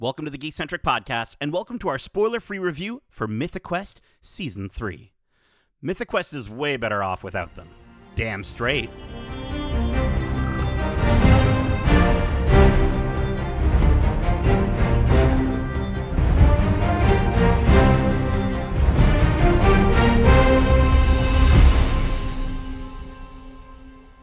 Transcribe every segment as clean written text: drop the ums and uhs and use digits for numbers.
Welcome to the Geekcentric podcast, and welcome to our spoiler-free review for Mythic Quest Season 3. Mythic Quest is way better off without them. Damn straight.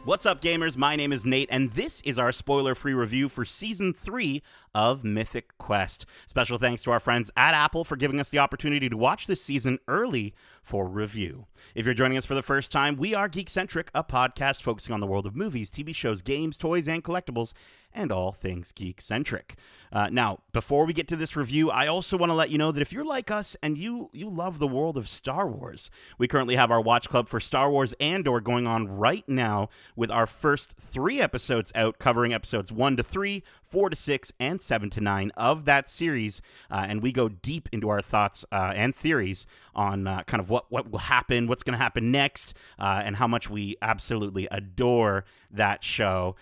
What's up, gamers? My name is Nate, and this is our spoiler-free review for Season 3 of Mythic Quest. Special thanks to our friends at Apple for giving us the opportunity to watch this season early for review. If you're joining us for the first time, we are Geekcentric, a podcast focusing on the world of movies, TV shows, games, toys, and collectibles, and all things geek-centric. Now, before we get to this review, I also want to let you know that if you're like us and you love the world of Star Wars, we currently have our watch club for Star Wars Andor going on right now with our first 3 episodes out, covering episodes 1 to 3, 4 to 6, and 7 to 9 of that series, and we go deep into our thoughts and theories on kind of what will happen, what's going to happen next, and how much we absolutely adore that show.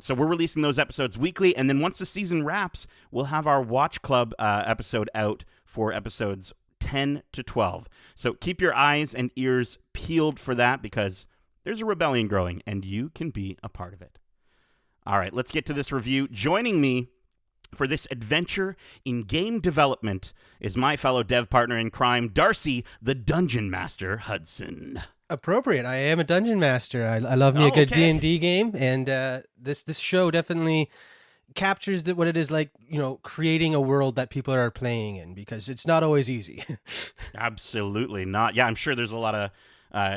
So we're releasing those episodes weekly, and then once the season wraps, we'll have our Watch Club episode out for episodes 10 to 12. So keep your eyes and ears peeled for that, because there's a rebellion growing, and you can be a part of it. All right, let's get to this review. Joining me for this adventure in game development is my fellow dev partner in crime, Darcy, the Dungeon Master Hudson. Appropriate. I am a dungeon master. I love me a good D&D game, and this show definitely captures what it is like, creating a world that people are playing in, because it's not always easy. Absolutely not. Yeah, I'm sure there's a lot of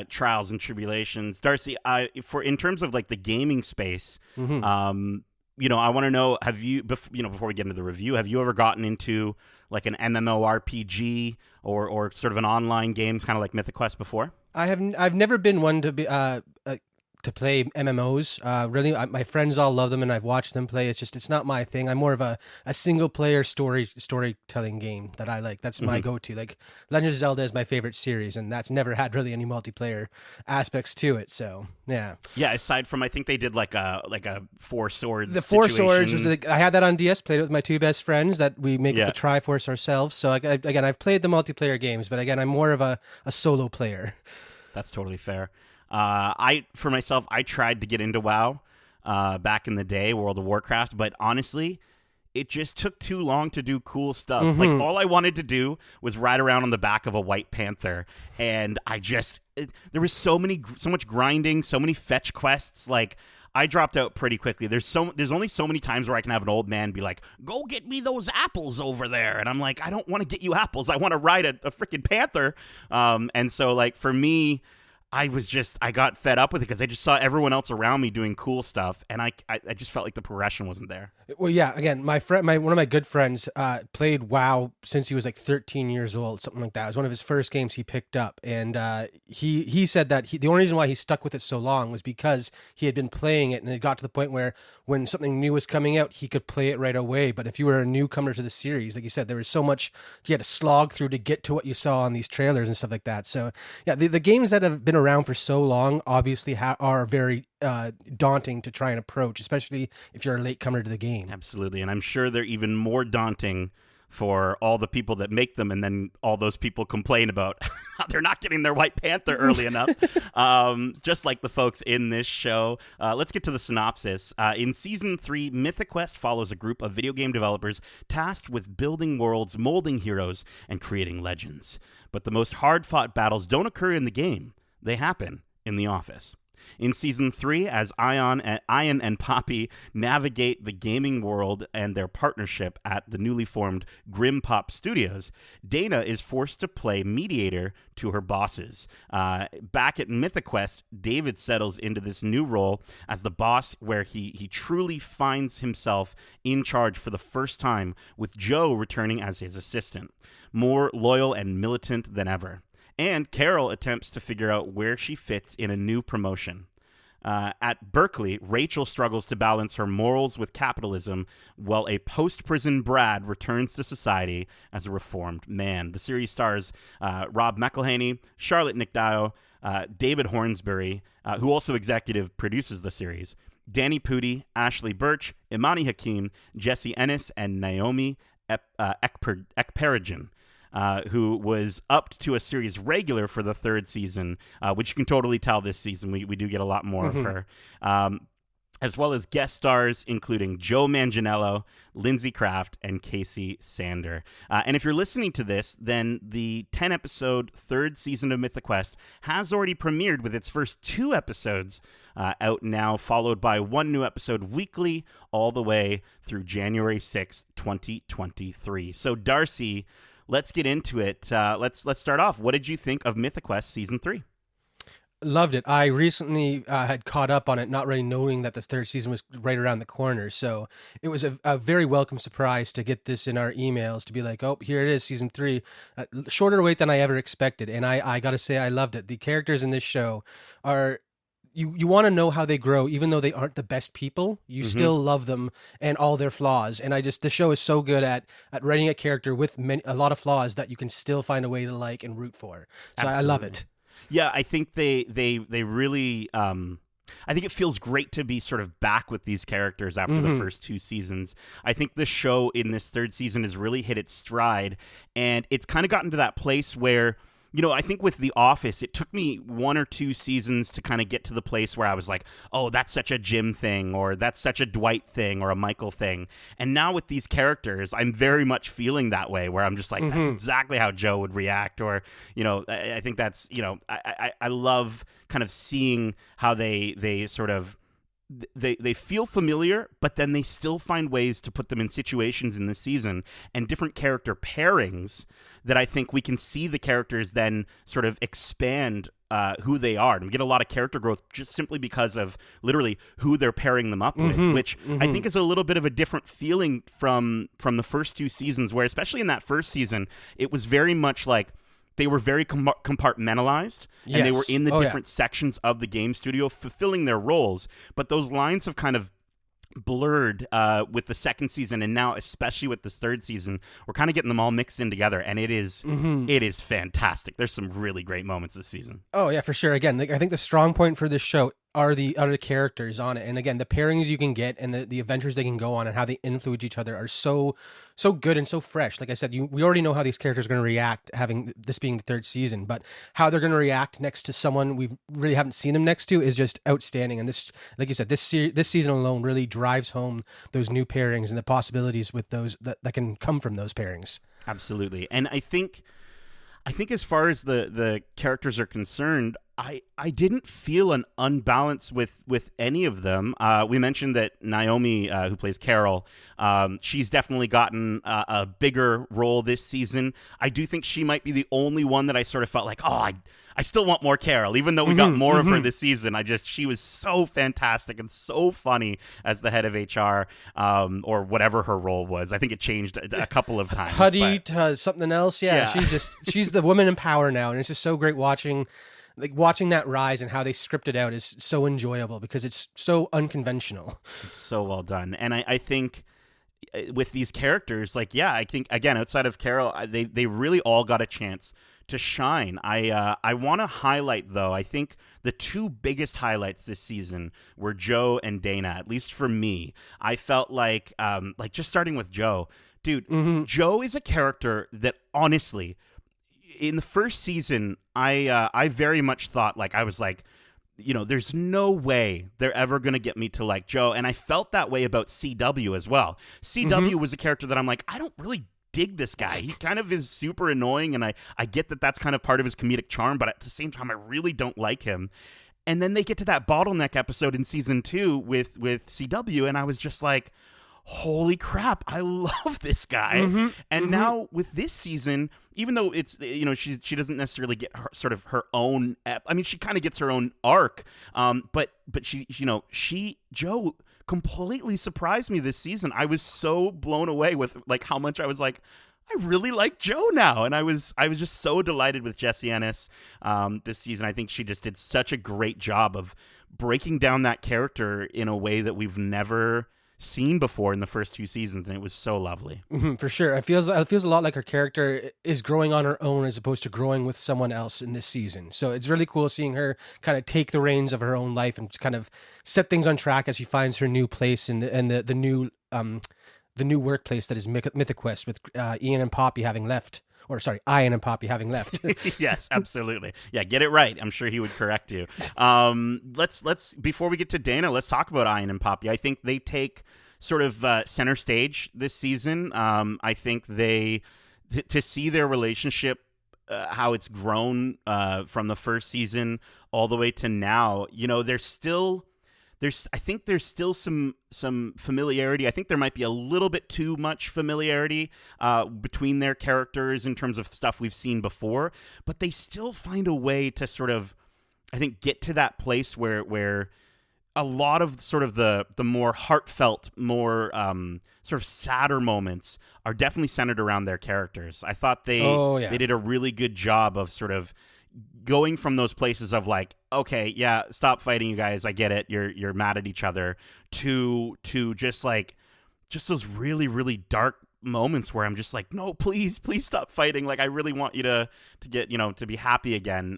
trials and tribulations. Darcy, in terms of like the gaming space, I want to know, have you, before we get into the review, have you ever gotten into like an MMORPG or sort of an online game, kind of like Mythic Quest before? I've never been one to be to play MMOs. Really, my friends all love them, and I've watched them play. It's not my thing. I'm more of a single player storytelling game that I like. That's my go-to. Like Legends of Zelda is my favorite series, and that's never had really any multiplayer aspects to it. So yeah. Aside from, I think they did like a Four Swords. The Four Swords was I had that on DS. Played it with my 2 best friends that we make it the Triforce ourselves. So again, I've played the multiplayer games, but again, I'm more of a solo player. That's totally fair. For myself, I tried to get into WoW back in the day, World of Warcraft, but honestly, it just took too long to do cool stuff. Like, all I wanted to do was ride around on the back of a white panther, and there was so much grinding, so many fetch quests. Like, I dropped out pretty quickly. There's only so many times where I can have an old man be like, "Go get me those apples over there," and I'm like, I don't want to get you apples. I want to ride a freaking panther. And so, like, for me, I got fed up with it because I just saw everyone else around me doing cool stuff, and I just felt like the progression wasn't there. Well, yeah. Again, one of my good friends played WoW since he was like 13 years old, something like that. It was one of his first games he picked up, and he said that the only reason why he stuck with it so long was because he had been playing it, and it got to the point where when something new was coming out, he could play it right away. But if you were a newcomer to the series, like you said, there was so much you had to slog through to get to what you saw on these trailers and stuff like that. So yeah, the games that have been around for so long obviously are very daunting to try and approach, especially if you're a latecomer to the game. Absolutely, and I'm sure they're even more daunting for all the people that make them, and then all those people complain about how they're not getting their white panther early enough, just like the folks in this show. Let's get to the synopsis. In Season 3, Mythic Quest follows a group of video game developers tasked with building worlds, molding heroes, and creating legends. But the most hard-fought battles don't occur in the game. They happen in the office. In Season 3, as Ian and Poppy navigate the gaming world and their partnership at the newly formed Grim Pop Studios, Dana is forced to play mediator to her bosses. Back at Mythic Quest, David settles into this new role as the boss, where he truly finds himself in charge for the first time, with Joe returning as his assistant, more loyal and militant than ever. And Carol attempts to figure out where she fits in a new promotion. At Berkeley, Rachel struggles to balance her morals with capitalism, while a post-prison Brad returns to society as a reformed man. The series stars Rob McElhenney, Charlotte Nickdile, David Hornsberry, who also executive produces the series, Danny Pudi, Ashley Birch, Imani Hakim, Jesse Ennis, and Naomi Ekperigin, who was upped to a series regular for the third season, which you can totally tell this season. We do get a lot more of her. As well as guest stars including Joe Manganiello, Lindsay Kraft, and Casey Sander. And if you're listening to this, then the 10-episode third season of Mythic Quest has already premiered with its first 2 episodes out now, followed by 1 new episode weekly all the way through January 6th, 2023. So, Darcy, let's get into it. Let's start off. What did you think of Mythic Quest Season 3? Loved it. I recently had caught up on it, not really knowing that the third season was right around the corner. So it was a very welcome surprise to get this in our emails, to be like, oh, here it is, Season 3. Shorter wait than I ever expected. And I got to say, I loved it. The characters in this show are... You want to know how they grow, even though they aren't the best people. You still love them and all their flaws. And the show is so good at writing a character with a lot of flaws that you can still find a way to like and root for. So I love it. Yeah, I think they really. I think it feels great to be sort of back with these characters after the first 2 seasons. I think the show in this third season has really hit its stride, and it's kind of gotten to that place where, you know, I think with The Office, it took me 1 or 2 seasons to kind of get to the place where I was like, oh, that's such a Jim thing, or that's such a Dwight thing, or a Michael thing. And now with these characters, I'm very much feeling that way, where I'm just like, that's exactly how Joe would react. Or, you know, I think that's, you know, I love kind of seeing how they sort of, they feel familiar, but then they still find ways to put them in situations in the season and different character pairings that I think we can see the characters then sort of expand who they are. And we get a lot of character growth just simply because of literally who they're pairing them up with, which I think is a little bit of a different feeling from the first 2 seasons, where especially in that first season, it was very much like they were very compartmentalized, and they were in the different sections of the game studio fulfilling their roles. But those lines have kind of blurred with the second season, and now especially with this third season, we're kind of getting them all mixed in together, and it is fantastic. There's some really great moments this season. Oh yeah, for sure. Again, I think the strong point for this show are the other characters on it, and again, the pairings you can get and the adventures they can go on and how they influence each other are so good and so fresh. Like I said, we already know how these characters are going to react, having this being the third season, but how they're going to react next to someone we really haven't seen them next to is just outstanding. And this, like you said, this season alone really drives home those new pairings and the possibilities with those that can come from those pairings. Absolutely. And I think as far as the characters are concerned, I didn't feel an unbalance with any of them. We mentioned that Naomi, who plays Carol, she's definitely gotten a bigger role this season. I do think she might be the only one that I sort of felt like, oh, I still want more Carol, even though we got more of her this season. She was so fantastic and so funny as the head of HR, or whatever her role was. I think it changed a couple of times. Huddy to something else. Yeah. She's the woman in power now, and it's just so great watching that rise and how they script it out is so enjoyable because it's so unconventional. It's so well done. And I think with these characters, I think, again, outside of Carol, they really all got a chance to shine. I want to highlight, though, I think the 2 biggest highlights this season were Joe and Dana, at least for me. I felt like just starting with Joe, dude, Joe is a character that honestly, in the first season, I very much thought, I was like, you know, there's no way they're ever going to get me to like Joe. And I felt that way about CW as well. CW was a character that I'm like, I don't really dig this guy. He kind of is super annoying, and I get that that's kind of part of his comedic charm, but at the same time, I really don't like him. And then they get to that bottleneck episode in season 2 with CW, and I was just like, holy crap, I love this guy. And now with this season, even though it's, you know, she doesn't necessarily get her own, I mean, she kind of gets her own arc, but Joe completely surprised me this season. I was so blown away with how much I was like, I really like Joe now, and I was just so delighted with Jessie Ennis this season. I think she just did such a great job of breaking down that character in a way that we've never seen before in the first 2 seasons, and it was so lovely. For sure. It feels a lot like her character is growing on her own as opposed to growing with someone else in this season. So it's really cool seeing her kind of take the reins of her own life and kind of set things on track as she finds her new place and the new the new workplace that is Mythic Quest with Ian and Poppy having left. Or sorry, Ian and Poppy having left. Yes, absolutely. Yeah, get it right. I'm sure he would correct you. Let's before we get to Dana, let's talk about Ian and Poppy. I think they take sort of center stage this season. I think they to see their relationship, how it's grown from the first season all the way to now. You know, I think there's still some familiarity. I think there might be a little bit too much familiarity between their characters in terms of stuff we've seen before, but they still find a way to sort of, I think, get to that place where a lot of sort of the more heartfelt, more sort of sadder moments are definitely centered around their characters. I thought they did a really good job of sort of going from those places of like, okay, yeah, stop fighting, you guys, I get it, you're mad at each other, to just those really, really dark moments where I'm just like, no, please stop fighting, like I really want you to get, you know, to be happy again.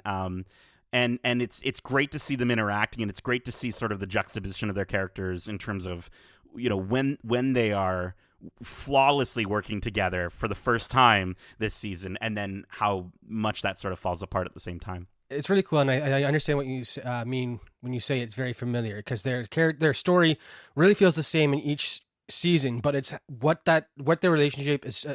And it's great to see them interacting, and it's great to see sort of the juxtaposition of their characters in terms of, you know, when they are flawlessly working together for the first time this season, and then how much that sort of falls apart at the same time. It's really cool, and I understand what you mean when you say it's very familiar, because their story really feels the same in each season, but it's what their relationship is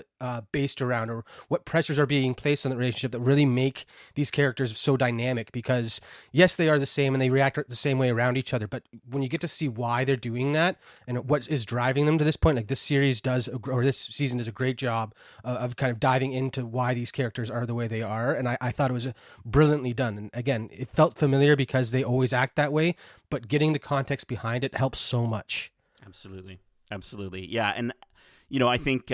based around, or what pressures are being placed on the relationship that really make these characters so dynamic. Because yes, they are the same and they react the same way around each other, but when you get to see why they're doing that and what is driving them to this point, like this season does a great job of kind of diving into why these characters are the way they are. And I thought it was brilliantly done. And again, it felt familiar because they always act that way, but getting the context behind it helps so much. Absolutely. Yeah. And, you know, I think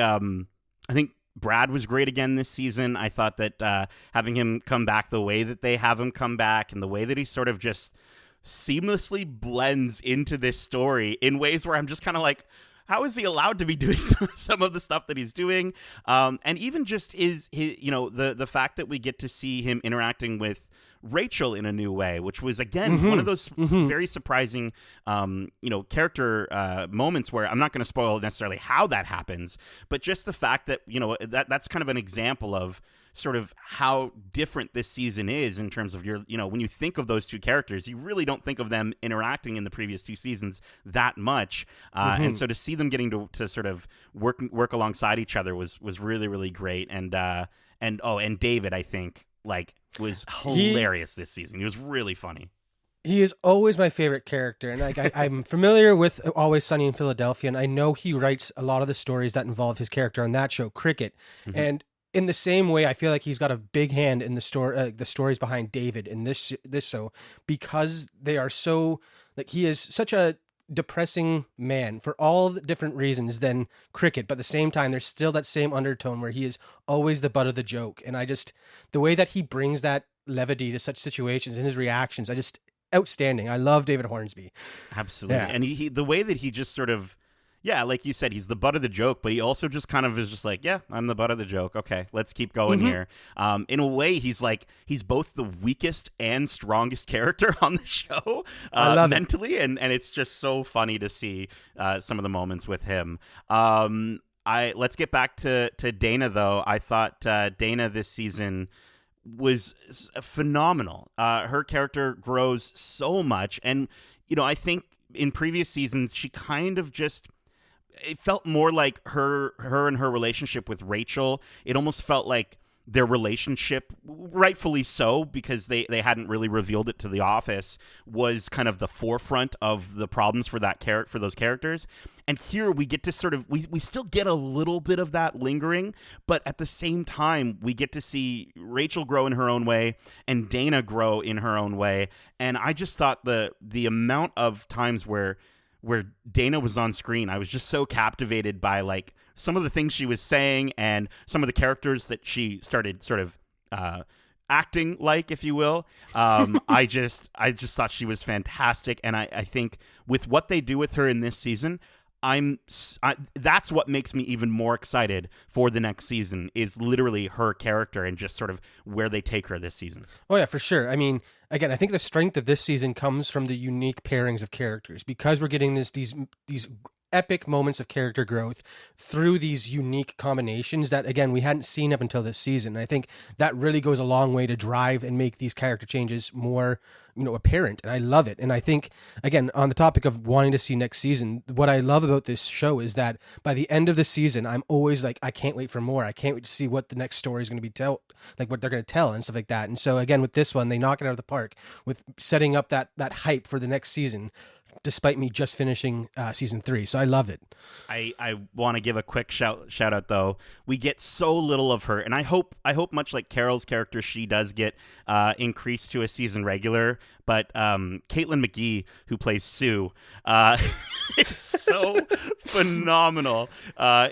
Brad was great again this season. I thought that having him come back the way that they have him come back, and the way that he sort of just seamlessly blends into this story in ways where I'm just kind of like, how is he allowed to be doing some of the stuff that he's doing? And even just his you know, the fact that we get to see him interacting with Rachel in a new way, which was again one of those very surprising you know, character moments where I'm not going to spoil necessarily how that happens, but just the fact that, you know, that's kind of an example of sort of how different this season is in terms of your, you know, when you think of those two characters, you really don't think of them interacting in the previous two seasons that much, and so to see them getting to sort of work alongside each other was really, really great. And David, I think, like, was hilarious this season. He was really funny. He is always my favorite character, and like I'm familiar with Always Sunny in Philadelphia, and I know he writes a lot of the stories that involve his character on that show, Cricket. And in the same way, I feel like he's got a big hand in the stories behind David in this show, because they are so, like, he is such a depressing man for all the different reasons than Cricket, but at the same time there's still that same undertone where he is always the butt of the joke. And the way that he brings that levity to such situations and his reactions, outstanding. I love David Hornsby. Absolutely. Yeah. And he the way that he just sort of, yeah, like you said, he's the butt of the joke, but he also just kind of is just like, yeah, I'm the butt of the joke. Okay, let's keep going here. In a way, he's both the weakest and strongest character on the show mentally, and it's just so funny to see some of the moments with him. Let's get back to Dana, though. I thought Dana this season was phenomenal. Her character grows so much, and, you know, I think in previous seasons she kind of just, it felt more like her and her relationship with Rachel. It almost felt like their relationship, rightfully so, because they hadn't really revealed it to the office, was kind of the forefront of the problems for those characters. And here we get to sort of, we still get a little bit of that lingering, but at the same time, we get to see Rachel grow in her own way and Dana grow in her own way. And I just thought the amount of times where Dana was on screen, I was just so captivated by, like, some of the things she was saying and some of the characters that she started sort of acting like, if you will. I just thought she was fantastic, and I think with what they do with her in this season, that's what makes me even more excited for the next season, is literally her character and just sort of where they take her this season. Oh yeah, for sure. I mean, again, I think the strength of this season comes from the unique pairings of characters, because we're getting these epic moments of character growth through these unique combinations that, again, we hadn't seen up until this season. And I think that really goes a long way to drive and make these character changes more, apparent. And I love it. And I think, again, on the topic of wanting to see next season, what I love about this show is that by the end of the season, I'm always like, I can't wait for more. I can't wait to see what the next story is going to be like what they're going to tell and stuff like that. And so again, with this one, they knock it out of the park with setting up that hype for the next season, despite me just finishing season 3. So I love it. I want to give a quick shout out though. We get so little of her, and I hope much like Carol's character, she does get increased to a season regular. But Caitlin McGee, who plays Sue, is so phenomenal.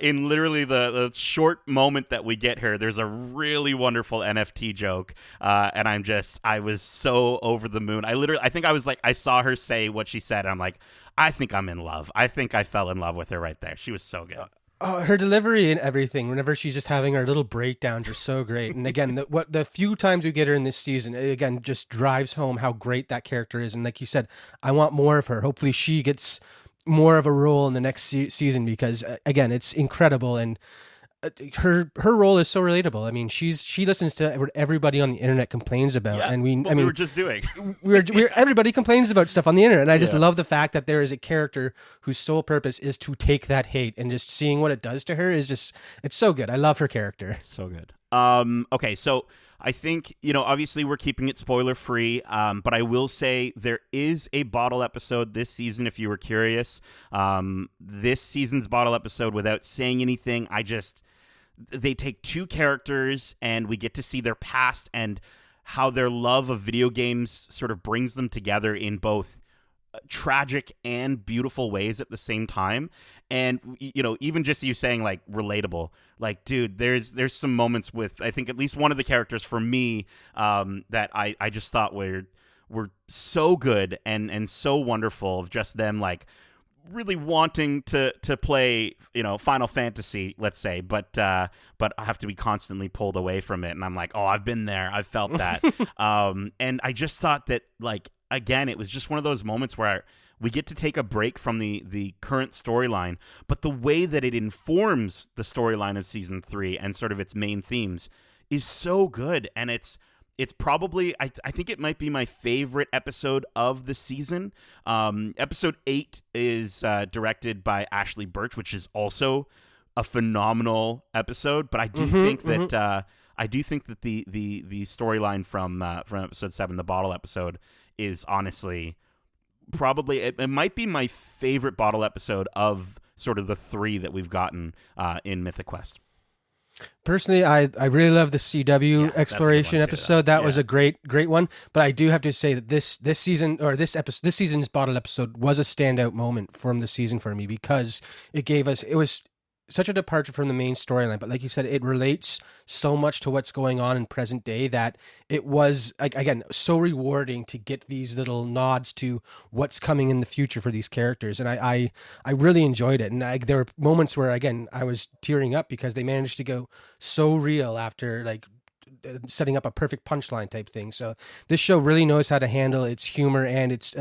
In literally the short moment that we get her, there's a really wonderful NFT joke, and I was so over the moon. I think I was like, I saw her say what she said, and I'm like, I think I'm in love. I think I fell in love with her right there. She was so good. Her delivery and everything, whenever she's just having her little breakdowns, are so great. And again, the few times we get her in this season, it again just drives home how great that character is. And like you said, I want more of her. Hopefully she gets more of a role in the next season, because again, it's incredible. And her role is so relatable. I mean, she listens to what everybody on the internet complains about, and we were just doing. Everybody complains about stuff on the internet, and I just love the fact that there is a character whose sole purpose is to take that hate, and just seeing what it does to her is just, it's so good. I love her character. So good. Okay, so I think, obviously we're keeping it spoiler free, but I will say there is a bottle episode this season, if you were curious. This season's bottle episode, without saying anything, they take two characters and we get to see their past and how their love of video games sort of brings them together in both tragic and beautiful ways at the same time. And even just you saying like relatable, like, dude, there's some moments with, I think, at least one of the characters for me that I just thought were so good and so wonderful, of just them like really wanting to play Final Fantasy, let's say, but I have to be constantly pulled away from it, and I'm like, oh, I've been there, I've felt that. And I just thought that, like, again, it was just one of those moments where we get to take a break from the current storyline, but the way that it informs the storyline of season 3 and sort of its main themes is so good. And it's probably, I think it might be my favorite episode of the season. Episode 8 is directed by Ashley Birch, which is also a phenomenal episode. But I do think that the storyline from episode 7, the bottle episode, is honestly probably, it might be my favorite bottle episode of sort of the 3 that we've gotten in Mythic Quest. Personally, I really love the CW exploration episode. That was a great one. But I do have to say that this season's bottle episode was a standout moment from the season for me, because it was such a departure from the main storyline, but like you said, it relates so much to what's going on in present day that it was, like, again, so rewarding to get these little nods to what's coming in the future for these characters. And I really enjoyed it. And there were moments where, again, I was tearing up because they managed to go so real after, like, setting up a perfect punchline type thing. So this show really knows how to handle its humor and its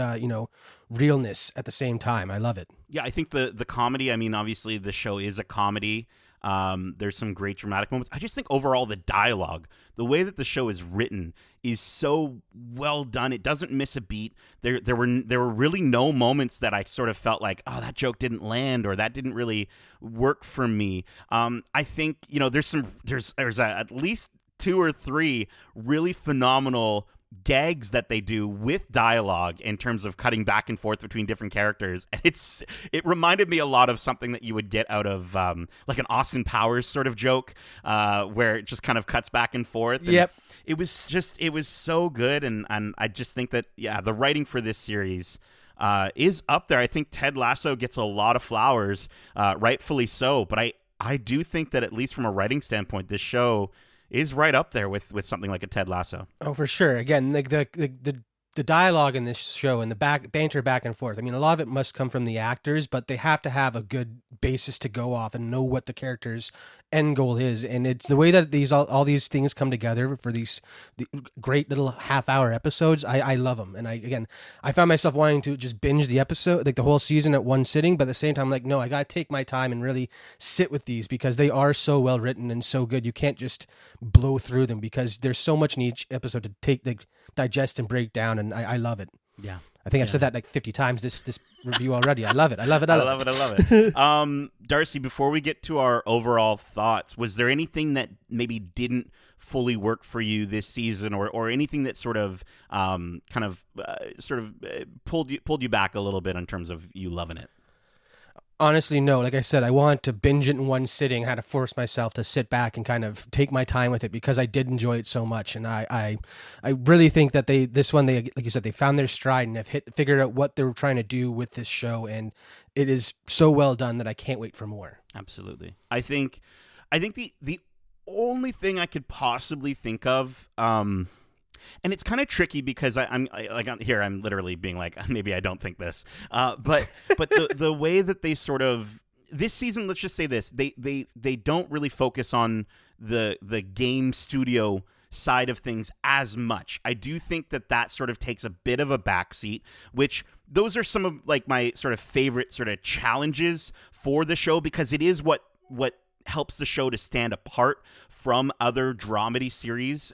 realness at the same time. I love it. Yeah, I think the comedy, I mean, obviously the show is a comedy. There's some great dramatic moments. I just think overall the dialogue, the way that the show is written, is so well done. It doesn't miss a beat. There were really no moments that I sort of felt like, oh, that joke didn't land, or that didn't really work for me. I think there's at least 2 or 3 really phenomenal gags that they do with dialogue in terms of cutting back and forth between different characters. And it reminded me a lot of something that you would get out of like an Austin Powers sort of joke, where it just kind of cuts back and forth. And yep. It was so good. And I just think that, the writing for this series is up there. I think Ted Lasso gets a lot of flowers, rightfully so. But I do think that, at least from a writing standpoint, this show is right up there with something like a Ted Lasso. Oh, for sure. Again, like the the dialogue in this show and the banter back and forth. I mean, a lot of it must come from the actors, but they have to have a good basis to go off and know what the character's end goal is. And it's the way that all these things come together for the great little half-hour episodes. I love them. And I found myself wanting to just binge the episode, like the whole season at one sitting, but at the same time, I'm like, no, I got to take my time and really sit with these because they are so well written and so good. You can't just blow through them because there's so much in each episode to digest and break down, and I love it. Yeah. I think I've said that like 50 times this review already. I love it. I love it. I love it. Darcy, before we get to our overall thoughts, was there anything that maybe didn't fully work for you this season, or anything that sort of pulled you back a little bit in terms of you loving it? Honestly, no. Like I said, I wanted to binge it in one sitting. I had to force myself to sit back and kind of take my time with it because I did enjoy it so much. And I really think that this one, like you said, they found their stride and have figured out what they were trying to do with this show. And it is so well done that I can't wait for more. Absolutely. I think the only thing I could possibly think of, and it's kind of tricky because I'm literally being like, maybe I don't think this, but the way that they sort of this season, let's just say this, they don't really focus on the game studio side of things as much. I do think that sort of takes a bit of a backseat, which those are some of like my sort of favorite sort of challenges for the show because it is what helps the show to stand apart from other dramedy series,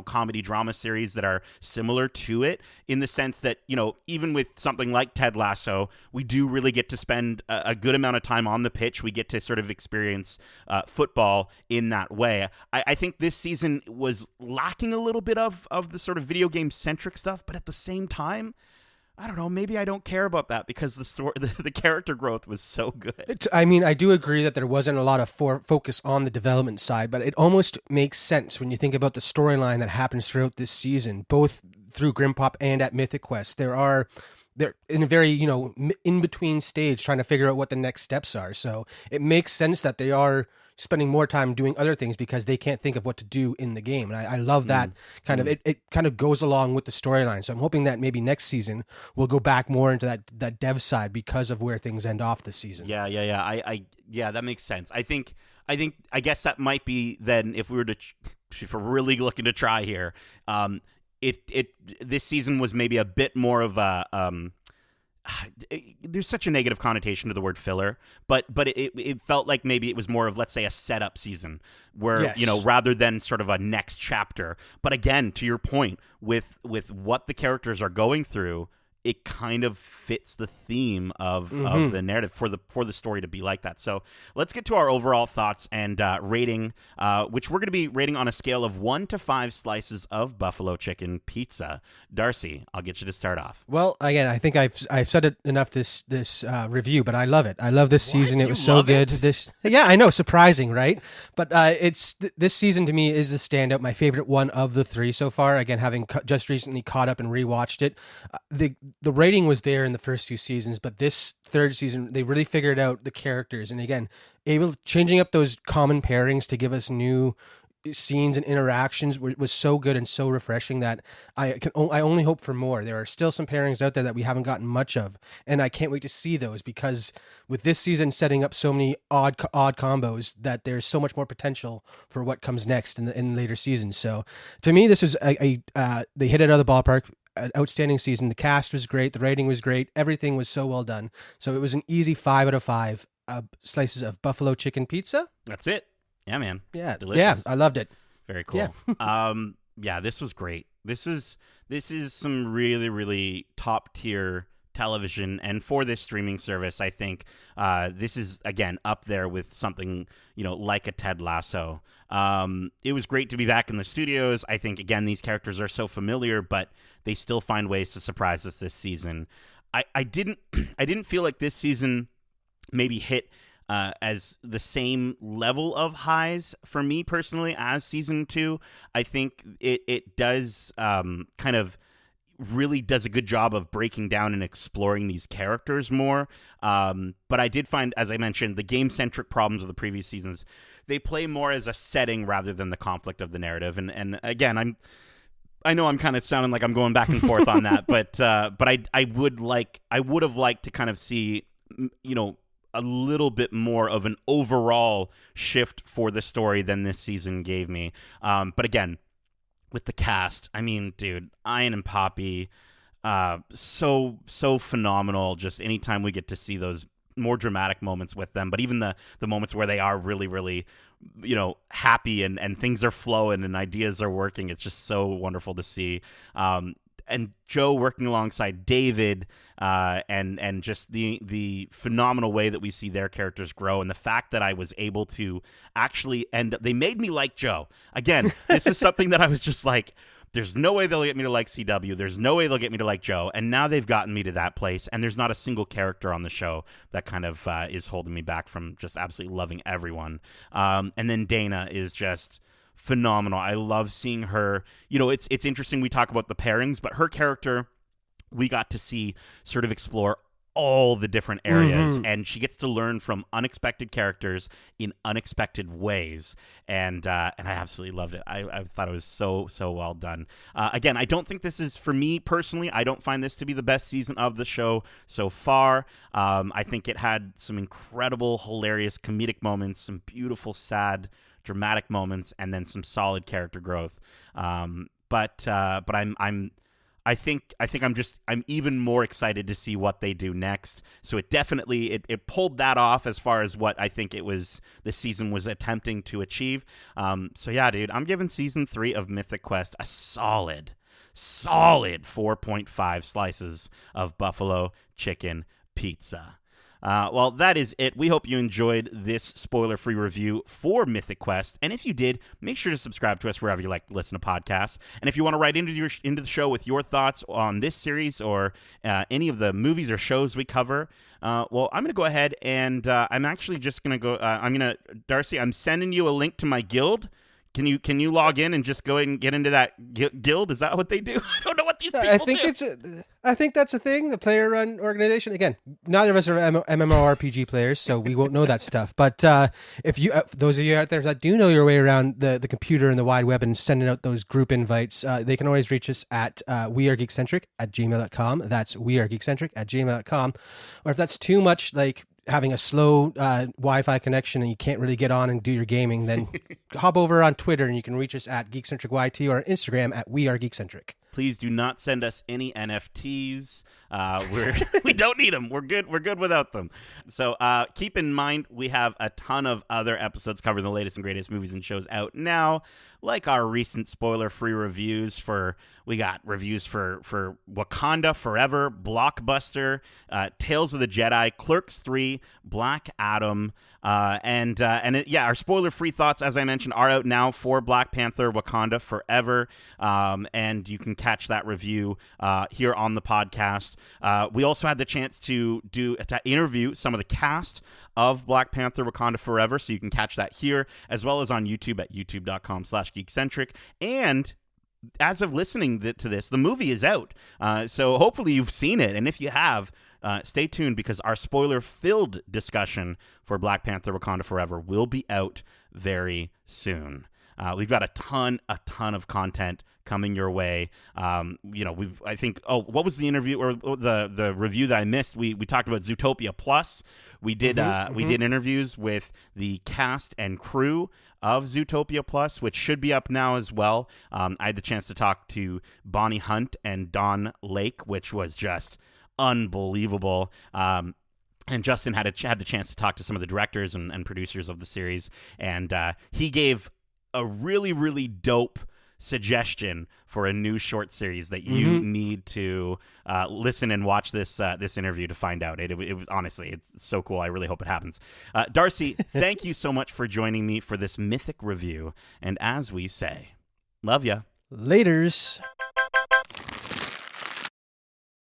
comedy drama series that are similar to it, in the sense that, even with something like Ted Lasso, we do really get to spend a good amount of time on the pitch. We get to sort of experience football in that way. I think this season was lacking a little bit of the sort of video game centric stuff, but at the same time, I don't know, maybe I don't care about that because the story, the character growth was so good. I mean, I do agree that there wasn't a lot of focus on the development side, but it almost makes sense when you think about the storyline that happens throughout this season, both through Grimpop and at Mythic Quest. They're in a very, in-between stage trying to figure out what the next steps are. So it makes sense that they are spending more time doing other things because they can't think of what to do in the game. And I love that kind of, it kind of goes along with the storyline. So I'm hoping that maybe next season we'll go back more into that dev side because of where things end off this season. Yeah. Yeah, that makes sense. I guess that might be then if we're really looking to try here, this season was maybe a bit more of a, there's such a negative connotation to the word filler, but it felt like maybe it was more of, let's say, a setup season where, yes, rather than sort of a next chapter. But again, to your point, with what the characters are going through, it kind of fits the theme of the narrative for the story to be like that. So let's get to our overall thoughts and rating, which we're going to be rating on a scale of 1 to 5 slices of buffalo chicken pizza. Darcy, I'll get you to start off. Well, again, I think I've said it enough this review, but I love it. I love this season. It was so good. Yeah, I know, surprising, right? But this season to me is the standout, my favorite one of the 3 so far. Again, having just recently caught up and rewatched it, the rating was there in the first 2 seasons, but this 3rd season, they really figured out the characters. And again, changing up those common pairings to give us new scenes and interactions was so good and so refreshing that I only hope for more. There are still some pairings out there that we haven't gotten much of, and I can't wait to see those because with this season setting up so many odd combos that there's so much more potential for what comes next in later seasons. So to me, this is they hit it out of the ballpark. An outstanding season. The cast was great. The rating was great. Everything was so well done. So it was an easy 5 out of 5 slices of buffalo chicken pizza. That's it. Yeah, man. Yeah. Delicious. Yeah. I loved it. Very cool. Yeah. Yeah, this was great. This is some really, really top tier television, and for this streaming service, I think this is again up there with something like a Ted Lasso. It was great to be back in the studios. I think again these characters are so familiar, but they still find ways to surprise us this season. I didn't feel like this season maybe hit as the same level of highs for me personally as season 2. I think it does kind of really does a good job of breaking down and exploring these characters more. But I did find, as I mentioned, the game-centric problems of the previous seasons, they play more as a setting rather than the conflict of the narrative. And again, I know I'm kind of sounding like I'm going back and forth on that, but I would have liked to kind of see, a little bit more of an overall shift for the story than this season gave me. But again, with the cast, I mean, dude, Ian and Poppy, so phenomenal. Just anytime we get to see those more dramatic moments with them, but even the moments where they are really, really, happy and things are flowing and ideas are working, it's just so wonderful to see. And Joe working alongside David, and just the phenomenal way that we see their characters grow, and the fact that I was able to actually they made me like Joe. Again, this is something that I was just like, there's no way they'll get me to like CW. There's no way they'll get me to like Joe. And now they've gotten me to that place, and there's not a single character on the show that kind of is holding me back from just absolutely loving everyone. And then Dana is just phenomenal. I love seeing her. It's interesting we talk about the pairings, but her character, we got to see sort of explore all the different areas, and she gets to learn from unexpected characters in unexpected ways, and I absolutely loved it. I thought it was so well done. Again, I don't think this is, for me personally, I don't find this to be the best season of the show so far. I think it had some incredible, hilarious comedic moments, some beautiful, sad, dramatic moments, and then some solid character growth. But I think I'm even more excited to see what they do next. So it definitely it pulled that off as far as what I think the season was attempting to achieve. So yeah, dude, I'm giving season 3 of Mythic Quest a solid 4.5 slices of buffalo chicken pizza. Well, that is it. We hope you enjoyed this spoiler-free review for Mythic Quest. And if you did, make sure to subscribe to us wherever you like to listen to podcasts. And if you want to write into the show with your thoughts on this series or any of the movies or shows we cover, well, I'm going to go ahead and I'm actually just going to go. Darcy, I'm sending you a link to my guild. Can you log in and just go ahead and get into that guild? Is that what they do? I don't know what these people do. I think that's a thing, the player-run organization. Again, neither of us are MMORPG players, so we won't know that stuff. But if you, those of you out there that do know your way around the computer and the wide web and sending out those group invites, they can always reach us at wearegeekcentric@gmail.com. That's wearegeekcentric@gmail.com. Or if that's too much, like having a slow Wi-Fi connection and you can't really get on and do your gaming, then hop over on Twitter and you can reach us at GeekcentricYT or on Instagram at wearegeekcentric. Please do not send us any NFTs. We don't need them. We're good without them. So keep in mind, we have a ton of other episodes covering the latest and greatest movies and shows out now, like our recent spoiler-free reviews we got reviews for Wakanda Forever, Blockbuster, Tales of the Jedi, Clerks 3, Black Adam, our spoiler-free thoughts, as I mentioned, are out now for Black Panther, Wakanda Forever, and you can catch that review here on the podcast. We also had the chance to interview some of the cast of Black Panther Wakanda Forever, so you can catch that here, as well as on YouTube at youtube.com/geekcentric. And as of listening to this, the movie is out, so hopefully you've seen it, and if you have, stay tuned, because our spoiler-filled discussion for Black Panther Wakanda Forever will be out very soon. We've got a ton of content coming your way. What was the interview or the review that I missed? We talked about Zootopia Plus. We did did interviews with the cast and crew of Zootopia Plus, which should be up now as well. I had the chance to talk to Bonnie Hunt and Don Lake, which was just unbelievable. And Justin had the chance to talk to some of the directors and producers of the series, and he gave a really, really dope suggestion for a new short series that you need to listen and watch this interview to find out. It was honestly, it's so cool. I really hope it happens. Darcy, thank you so much for joining me for this Mythic review. And as we say, love ya. Laters.